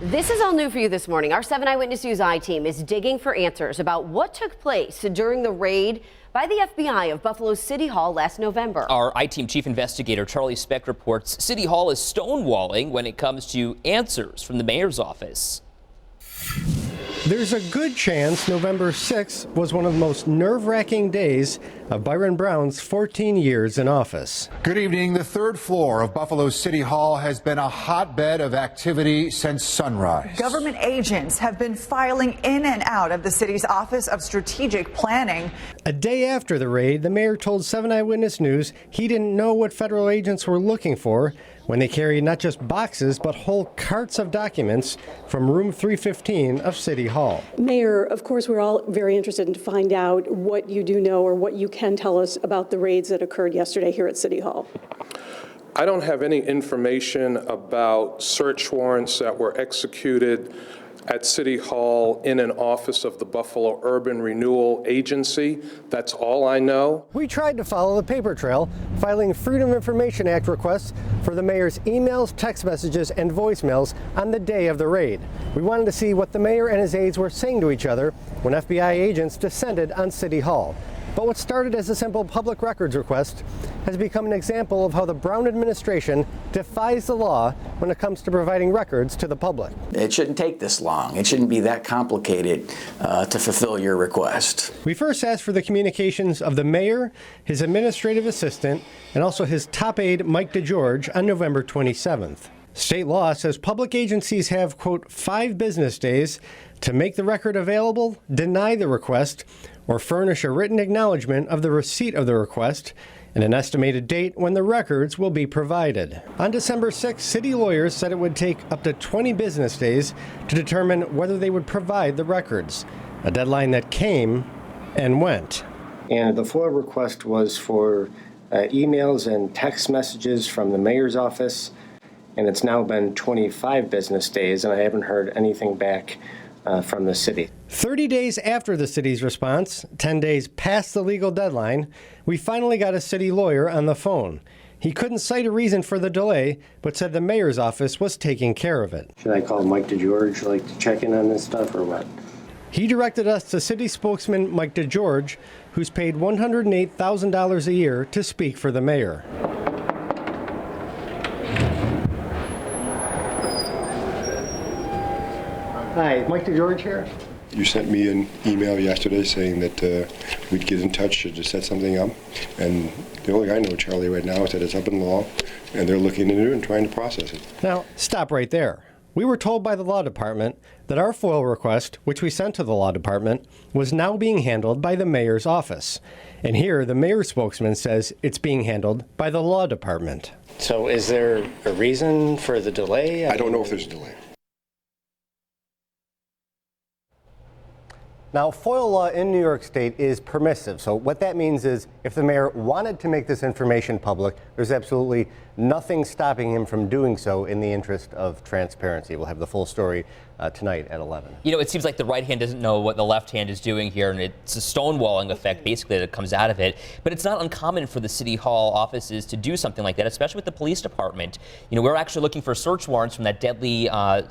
This is all new for you this morning. Our 7 Eyewitness News I-team is digging for answers about what took place during the raid by the FBI of Buffalo's City Hall last November. Our I-team chief investigator Charlie Speck reports City Hall is stonewalling when it comes to answers from the mayor's office. There's a good chance November 6th was one of the most nerve-wracking days of Byron Brown's 14 years in office. Good evening. The third floor of Buffalo's City Hall has been a hotbed of activity since sunrise. Government agents have been filing in and out of the city's Office of Strategic Planning. A day after the raid, the mayor told 7 Eyewitness News he didn't know what federal agents were looking for when they carried not just boxes but whole carts of documents from room 315 of City Hall. Mayor, of course, we're all very interested in to find out what you do know or what you can tell us about the raids that occurred yesterday here at City Hall. I don't have any information about search warrants that were executed at City Hall in an office of the Buffalo Urban Renewal Agency. That's all I know. We tried to follow the paper trail, filing Freedom of Information Act requests for the mayor's emails, text messages, and voicemails on the day of the raid. We wanted to see what the mayor and his aides were saying to each other when FBI agents descended on City Hall. But what started as a simple public records request has become an example of how the Brown administration defies the law when it comes to providing records to the public. It shouldn't take this long. It shouldn't be that complicated to fulfill your request. We first asked for the communications of the mayor, his administrative assistant, and also his top aide, Mike DeGeorge, on November 27th. State law says public agencies have, quote, 5 business days to make the record available, deny the request, or furnish a written acknowledgement of the receipt of the request and an estimated date when the records will be provided. On December 6th, city lawyers said it would take up to 20 business days to determine whether they would provide the records, a deadline that came and went. And the FOIA request was for emails and text messages from the mayor's office, and it's now been 25 business days, and I haven't heard anything back from the city. 30 days after the city's response, 10 days past the legal deadline, we finally got a city lawyer on the phone. He couldn't cite a reason for the delay, but said the mayor's office was taking care of it. Should I call Mike DeGeorge to check in on this stuff or what? He directed us to city spokesman Mike DeGeorge, who's paid $108,000 a year to speak for the mayor. Hi, Mike DeGeorge here. You sent me an email yesterday saying that we'd get in touch to set something up. And the only I know, Charlie, right now is that it's up in law, and they're looking into it and trying to process it. Now, stop right there. We were told by the law department that our FOIL request, which we sent to the law department, was now being handled by the mayor's office. And here, the mayor's spokesman says it's being handled by the law department. So is there a reason for the delay? I don't know if there's a delay. Now, FOIL law in New York State is permissive. So what that means is if the mayor wanted to make this information public, there's absolutely nothing stopping him from doing so in the interest of transparency. We'll have the full story tonight at 11. You know, it seems like the right hand doesn't know what the left hand is doing here, and it's a stonewalling effect, basically, that comes out of it. But it's not uncommon for the City Hall offices to do something like that, especially with the police department. You know, we're actually looking for search warrants from that deadly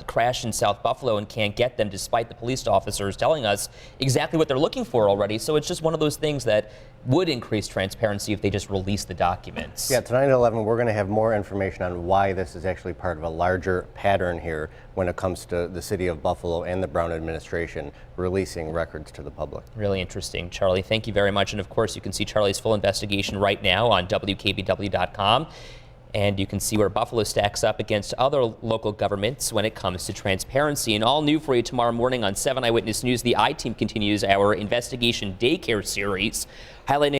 crash in South Buffalo and can't get them despite the police officers telling us exactly what they're looking for already. So it's just one of those things that would increase transparency if they just release the documents. Yeah, tonight at 11, we're going to have more information on why this is actually part of a larger pattern here when it comes to the city of Buffalo and the Brown administration releasing records to the public. Really interesting. Charlie, thank you very much. And of course, you can see Charlie's full investigation right now on WKBW.com. And you can see where Buffalo stacks up against other local governments when it comes to transparency. And all new for you tomorrow morning on 7 Eyewitness News, the I-team continues our investigation daycare series, highlighting